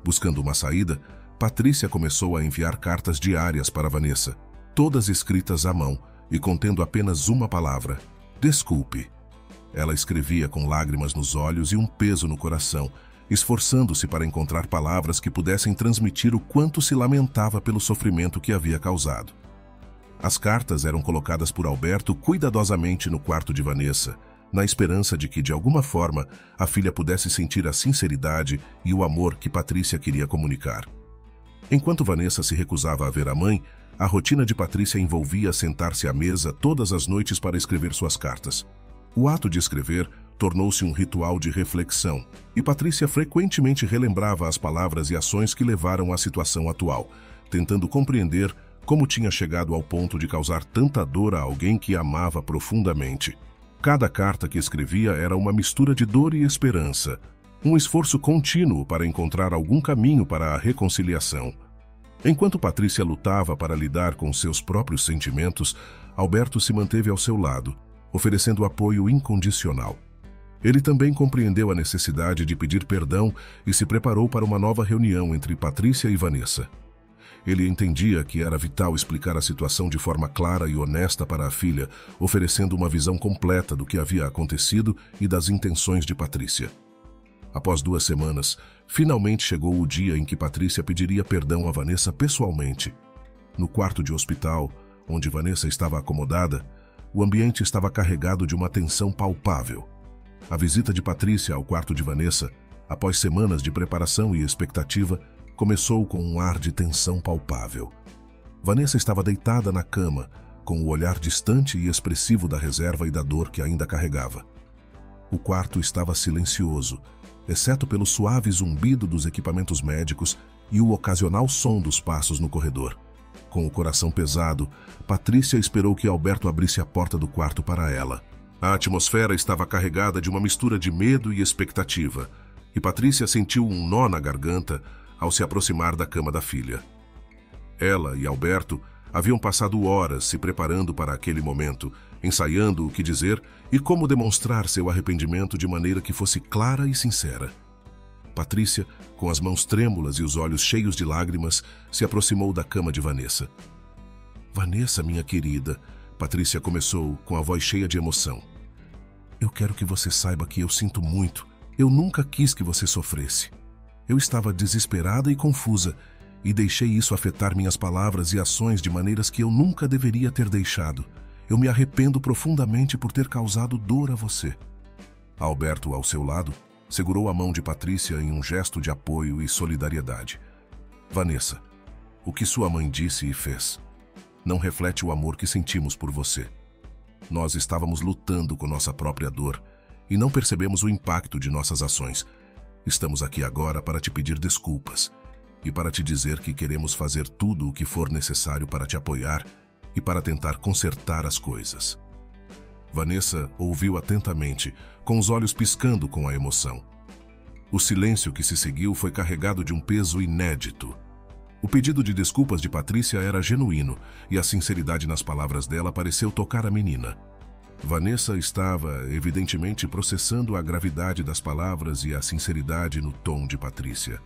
Buscando uma saída, Patrícia começou a enviar cartas diárias para Vanessa, todas escritas à mão e contendo apenas uma palavra: desculpe. Ela escrevia com lágrimas nos olhos e um peso no coração, esforçando-se para encontrar palavras que pudessem transmitir o quanto se lamentava pelo sofrimento que havia causado. As cartas eram colocadas por Alberto cuidadosamente no quarto de Vanessa, na esperança de que, de alguma forma, a filha pudesse sentir a sinceridade e o amor que Patrícia queria comunicar. Enquanto Vanessa se recusava a ver a mãe, a rotina de Patrícia envolvia sentar-se à mesa todas as noites para escrever suas cartas. O ato de escrever tornou-se um ritual de reflexão, e Patrícia frequentemente relembrava as palavras e ações que levaram à situação atual, tentando compreender como tinha chegado ao ponto de causar tanta dor a alguém que amava profundamente. Cada carta que escrevia era uma mistura de dor e esperança, um esforço contínuo para encontrar algum caminho para a reconciliação. Enquanto Patrícia lutava para lidar com seus próprios sentimentos, Alberto se manteve ao seu lado, oferecendo apoio incondicional. Ele também compreendeu a necessidade de pedir perdão e se preparou para uma nova reunião entre Patrícia e Vanessa. Ele entendia que era vital explicar a situação de forma clara e honesta para a filha, oferecendo uma visão completa do que havia acontecido e das intenções de Patrícia. Após 2 semanas, finalmente chegou o dia em que Patrícia pediria perdão a Vanessa pessoalmente. No quarto de hospital, onde Vanessa estava acomodada, o ambiente estava carregado de uma tensão palpável. A visita de Patrícia ao quarto de Vanessa, após semanas de preparação e expectativa, começou com um ar de tensão palpável. Vanessa estava deitada na cama, com o olhar distante e expressivo da reserva e da dor que ainda carregava. O quarto estava silencioso, exceto pelo suave zumbido dos equipamentos médicos e o ocasional som dos passos no corredor. Com o coração pesado, Patrícia esperou que Alberto abrisse a porta do quarto para ela. A atmosfera estava carregada de uma mistura de medo e expectativa, e Patrícia sentiu um nó na garganta ao se aproximar da cama da filha. Ela e Alberto haviam passado horas se preparando para aquele momento, ensaiando o que dizer e como demonstrar seu arrependimento de maneira que fosse clara e sincera. Patrícia, com as mãos trêmulas e os olhos cheios de lágrimas, se aproximou da cama de Vanessa. "Vanessa, minha querida", Patrícia começou com a voz cheia de emoção. "Eu quero que você saiba que eu sinto muito. Eu nunca quis que você sofresse. Eu estava desesperada e confusa, e deixei isso afetar minhas palavras e ações de maneiras que eu nunca deveria ter deixado. Eu me arrependo profundamente por ter causado dor a você." Alberto, ao seu lado, segurou a mão de Patrícia em um gesto de apoio e solidariedade. "Vanessa, o que sua mãe disse e fez não reflete o amor que sentimos por você. Nós estávamos lutando com nossa própria dor e não percebemos o impacto de nossas ações. Estamos aqui agora para te pedir desculpas e para te dizer que queremos fazer tudo o que for necessário para te apoiar e para tentar consertar as coisas." Vanessa ouviu atentamente, com os olhos piscando com a emoção. O silêncio que se seguiu foi carregado de um peso inédito. O pedido de desculpas de Patrícia era genuíno e a sinceridade nas palavras dela pareceu tocar a menina. Vanessa estava, evidentemente, processando a gravidade das palavras e a sinceridade no tom de Patrícia.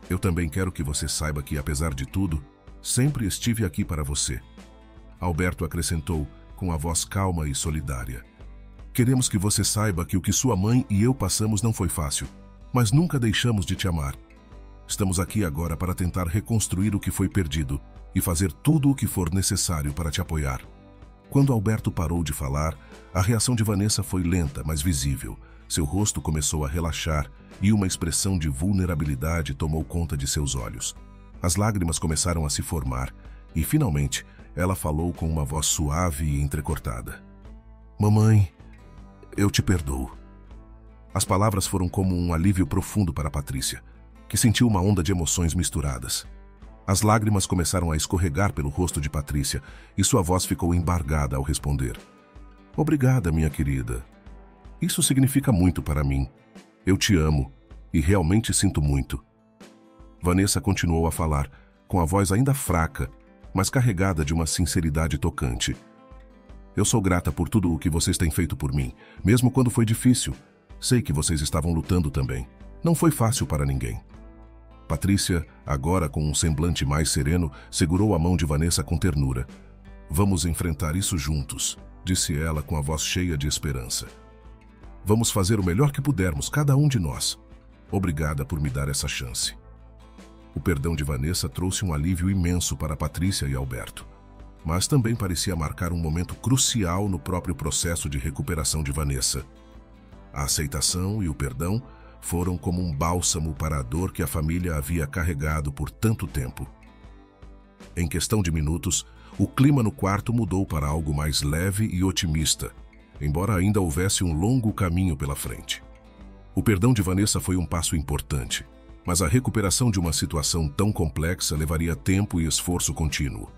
"Eu também quero que você saiba que, apesar de tudo, sempre estive aqui para você", Alberto acrescentou com a voz calma e solidária. "Queremos que você saiba que o que sua mãe e eu passamos não foi fácil, mas nunca deixamos de te amar. Estamos aqui agora para tentar reconstruir o que foi perdido e fazer tudo o que for necessário para te apoiar." Quando Alberto parou de falar, a reação de Vanessa foi lenta, mas visível. Seu rosto começou a relaxar e uma expressão de vulnerabilidade tomou conta de seus olhos. As lágrimas começaram a se formar e, finalmente, ela falou com uma voz suave e entrecortada. "Mamãe, eu te perdoo." As palavras foram como um alívio profundo para Patrícia, que sentiu uma onda de emoções misturadas. As lágrimas começaram a escorregar pelo rosto de Patrícia e sua voz ficou embargada ao responder. "Obrigada, minha querida. Isso significa muito para mim. Eu te amo e realmente sinto muito." Vanessa continuou a falar, com a voz ainda fraca, mas carregada de uma sinceridade tocante. "Eu sou grata por tudo o que vocês têm feito por mim, mesmo quando foi difícil. Sei que vocês estavam lutando também. Não foi fácil para ninguém." Patrícia, agora com um semblante mais sereno, segurou a mão de Vanessa com ternura. "Vamos enfrentar isso juntos", disse ela com a voz cheia de esperança. "Vamos fazer o melhor que pudermos, cada um de nós. Obrigada por me dar essa chance." O perdão de Vanessa trouxe um alívio imenso para Patrícia e Alberto. mas também parecia marcar um momento crucial no próprio processo de recuperação de Vanessa. A aceitação e o perdão foram como um bálsamo para a dor que a família havia carregado por tanto tempo. Em questão de minutos, o clima no quarto mudou para algo mais leve e otimista, embora ainda houvesse um longo caminho pela frente. O perdão de Vanessa foi um passo importante, mas a recuperação de uma situação tão complexa levaria tempo e esforço contínuo.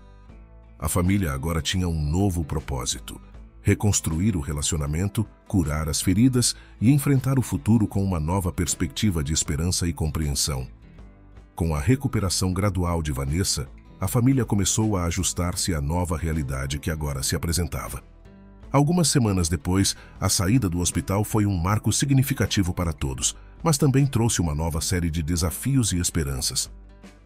A família agora tinha um novo propósito: reconstruir o relacionamento, curar as feridas e enfrentar o futuro com uma nova perspectiva de esperança e compreensão. Com a recuperação gradual de Vanessa, a família começou a ajustar-se à nova realidade que agora se apresentava. Algumas semanas depois, a saída do hospital foi um marco significativo para todos, mas também trouxe uma nova série de desafios e esperanças.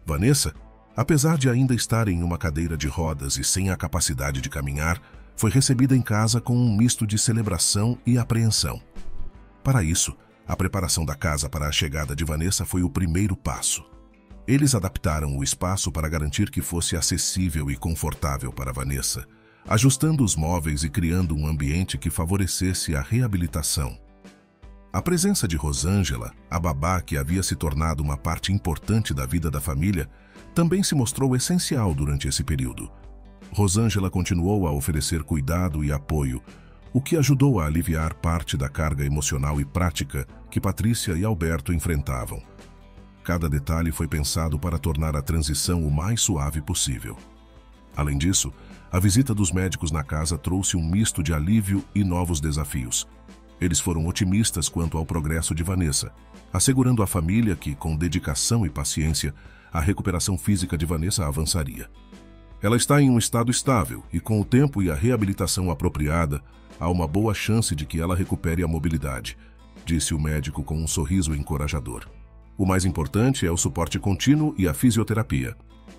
Vanessa, apesar de ainda estar em uma cadeira de rodas e sem a capacidade de caminhar, foi recebida em casa com um misto de celebração e apreensão. Para isso, a preparação da casa para a chegada de Vanessa foi o primeiro passo. Eles adaptaram o espaço para garantir que fosse acessível e confortável para Vanessa, ajustando os móveis e criando um ambiente que favorecesse a reabilitação. A presença de Rosângela, a babá que havia se tornado uma parte importante da vida da família, também se mostrou essencial durante esse período. Rosângela continuou a oferecer cuidado e apoio, o que ajudou a aliviar parte da carga emocional e prática que Patrícia e Alberto enfrentavam. Cada detalhe foi pensado para tornar a transição o mais suave possível. Além disso, a visita dos médicos na casa trouxe um misto de alívio e novos desafios. Eles foram otimistas quanto ao progresso de Vanessa, assegurando à família que, com dedicação e paciência, a recuperação física de Vanessa avançaria. Ela está em um estado estável e, com o tempo e a reabilitação apropriada, há uma boa chance de que ela recupere a mobilidade, disse o médico com um sorriso encorajador. O mais importante é o suporte contínuo e a fisioterapia.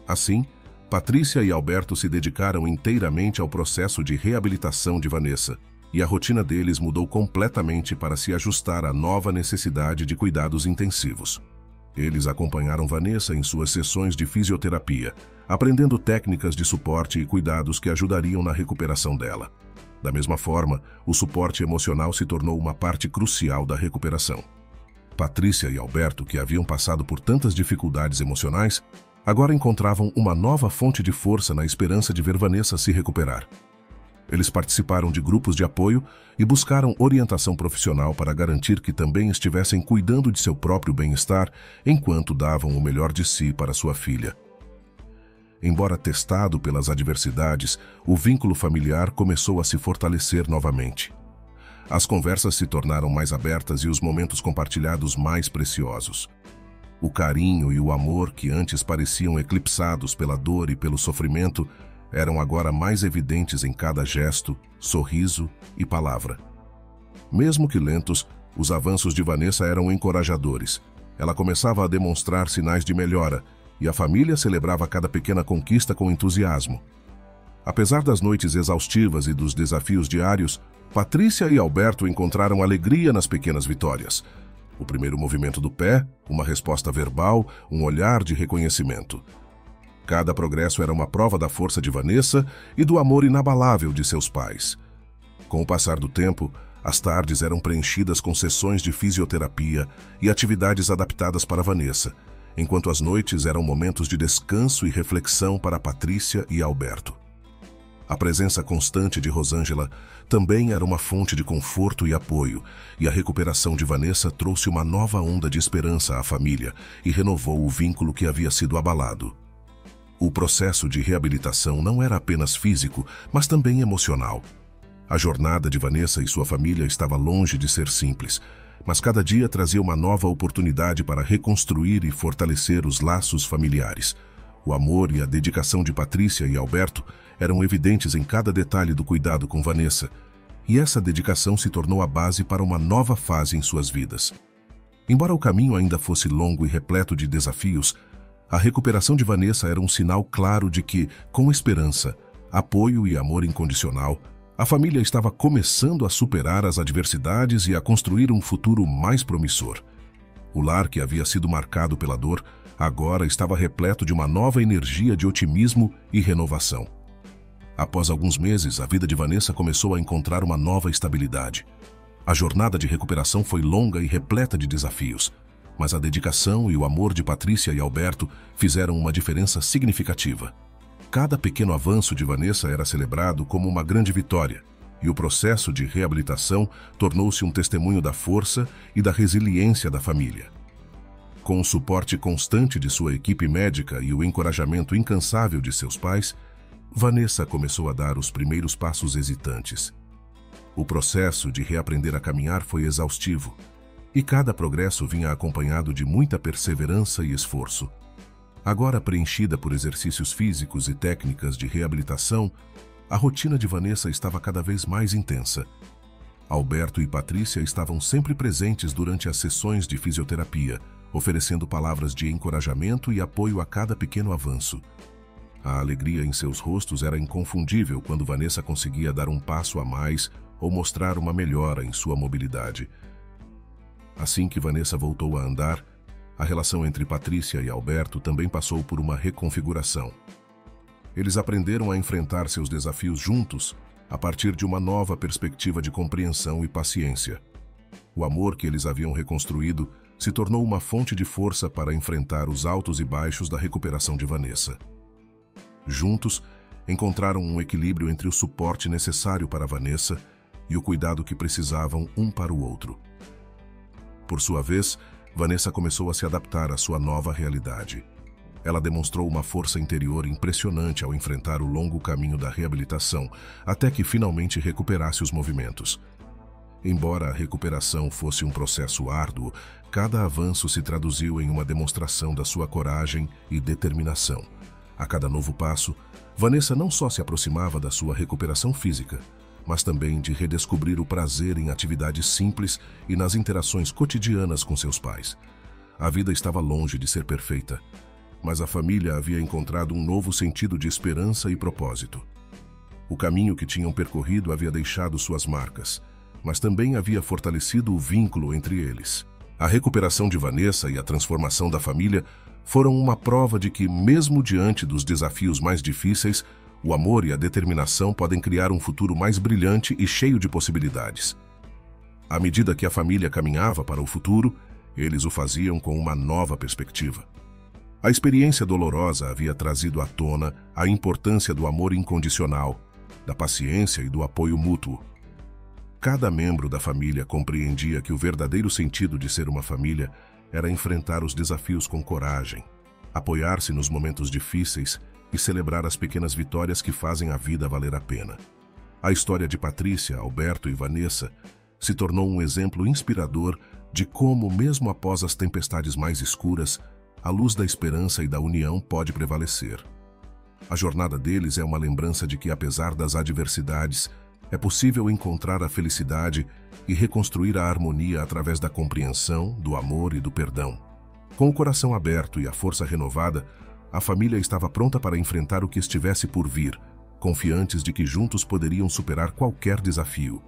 Assim, Patrícia e Alberto se dedicaram inteiramente ao processo de reabilitação de Vanessa, e a rotina deles mudou completamente para se ajustar à nova necessidade de cuidados intensivos. Eles acompanharam Vanessa em suas sessões de fisioterapia, aprendendo técnicas de suporte e cuidados que ajudariam na recuperação dela. Da mesma forma, o suporte emocional se tornou uma parte crucial da recuperação. Patrícia e Alberto, que haviam passado por tantas dificuldades emocionais, agora encontravam uma nova fonte de força na esperança de ver Vanessa se recuperar. Eles participaram de grupos de apoio e buscaram orientação profissional para garantir que também estivessem cuidando de seu próprio bem-estar enquanto davam o melhor de si para sua filha. Embora testado pelas adversidades, o vínculo familiar começou a se fortalecer novamente. As conversas se tornaram mais abertas e os momentos compartilhados mais preciosos. O carinho e o amor que antes pareciam eclipsados pela dor e pelo sofrimento eram agora mais evidentes em cada gesto, sorriso e palavra. Mesmo que lentos, os avanços de Vanessa eram encorajadores. Ela começava a demonstrar sinais de melhora e a família celebrava cada pequena conquista com entusiasmo. Apesar das noites exaustivas e dos desafios diários, Patrícia e Alberto encontraram alegria nas pequenas vitórias. O primeiro movimento do pé, uma resposta verbal, um olhar de reconhecimento. Cada progresso era uma prova da força de Vanessa e do amor inabalável de seus pais. Com o passar do tempo, as tardes eram preenchidas com sessões de fisioterapia e atividades adaptadas para Vanessa, enquanto as noites eram momentos de descanso e reflexão para Patrícia e Alberto. A presença constante de Rosângela também era uma fonte de conforto e apoio, e a recuperação de Vanessa trouxe uma nova onda de esperança à família e renovou o vínculo que havia sido abalado. O processo de reabilitação não era apenas físico, mas também emocional. A jornada de Vanessa e sua família estava longe de ser simples, mas cada dia trazia uma nova oportunidade para reconstruir e fortalecer os laços familiares. O amor e a dedicação de Patrícia e Alberto eram evidentes em cada detalhe do cuidado com Vanessa, e essa dedicação se tornou a base para uma nova fase em suas vidas. Embora o caminho ainda fosse longo e repleto de desafios, a recuperação de Vanessa era um sinal claro de que, com esperança, apoio e amor incondicional, a família estava começando a superar as adversidades e a construir um futuro mais promissor. O lar que havia sido marcado pela dor agora estava repleto de uma nova energia de otimismo e renovação. Após alguns meses, a vida de Vanessa começou a encontrar uma nova estabilidade. A jornada de recuperação foi longa e repleta de desafios, mas a dedicação e o amor de Patrícia e Alberto fizeram uma diferença significativa. Cada pequeno avanço de Vanessa era celebrado como uma grande vitória, e o processo de reabilitação tornou-se um testemunho da força e da resiliência da família. Com o suporte constante de sua equipe médica e o encorajamento incansável de seus pais, Vanessa começou a dar os primeiros passos hesitantes. O processo de reaprender a caminhar foi exaustivo, e cada progresso vinha acompanhado de muita perseverança e esforço. Agora preenchida por exercícios físicos e técnicas de reabilitação, a rotina de Vanessa estava cada vez mais intensa. Alberto e Patrícia estavam sempre presentes durante as sessões de fisioterapia, oferecendo palavras de encorajamento e apoio a cada pequeno avanço. A alegria em seus rostos era inconfundível quando Vanessa conseguia dar um passo a mais ou mostrar uma melhora em sua mobilidade. Assim que Vanessa voltou a andar, a relação entre Patrícia e Alberto também passou por uma reconfiguração. Eles aprenderam a enfrentar seus desafios juntos a partir de uma nova perspectiva de compreensão e paciência. O amor que eles haviam reconstruído se tornou uma fonte de força para enfrentar os altos e baixos da recuperação de Vanessa. Juntos, encontraram um equilíbrio entre o suporte necessário para Vanessa e o cuidado que precisavam um para o outro. Por sua vez, Vanessa começou a se adaptar à sua nova realidade. Ela demonstrou uma força interior impressionante ao enfrentar o longo caminho da reabilitação, até que finalmente recuperasse os movimentos. Embora a recuperação fosse um processo árduo, cada avanço se traduziu em uma demonstração da sua coragem e determinação. A cada novo passo, Vanessa não só se aproximava da sua recuperação física, mas também de redescobrir o prazer em atividades simples e nas interações cotidianas com seus pais. A vida estava longe de ser perfeita, mas a família havia encontrado um novo sentido de esperança e propósito. O caminho que tinham percorrido havia deixado suas marcas, mas também havia fortalecido o vínculo entre eles. A recuperação de Vanessa e a transformação da família foram uma prova de que, mesmo diante dos desafios mais difíceis, o amor e a determinação podem criar um futuro mais brilhante e cheio de possibilidades. À medida que a família caminhava para o futuro, eles o faziam com uma nova perspectiva. A experiência dolorosa havia trazido à tona a importância do amor incondicional, da paciência e do apoio mútuo. Cada membro da família compreendia que o verdadeiro sentido de ser uma família era enfrentar os desafios com coragem, apoiar-se nos momentos difíceis e celebrar as pequenas vitórias que fazem a vida valer a pena. A história de Patrícia, Alberto e Vanessa se tornou um exemplo inspirador de como, mesmo após as tempestades mais escuras, a luz da esperança e da união pode prevalecer. A jornada deles é uma lembrança de que, apesar das adversidades, é possível encontrar a felicidade e reconstruir a harmonia através da compreensão, do amor e do perdão. Com o coração aberto e a força renovada, a família estava pronta para enfrentar o que estivesse por vir, confiantes de que juntos poderiam superar qualquer desafio.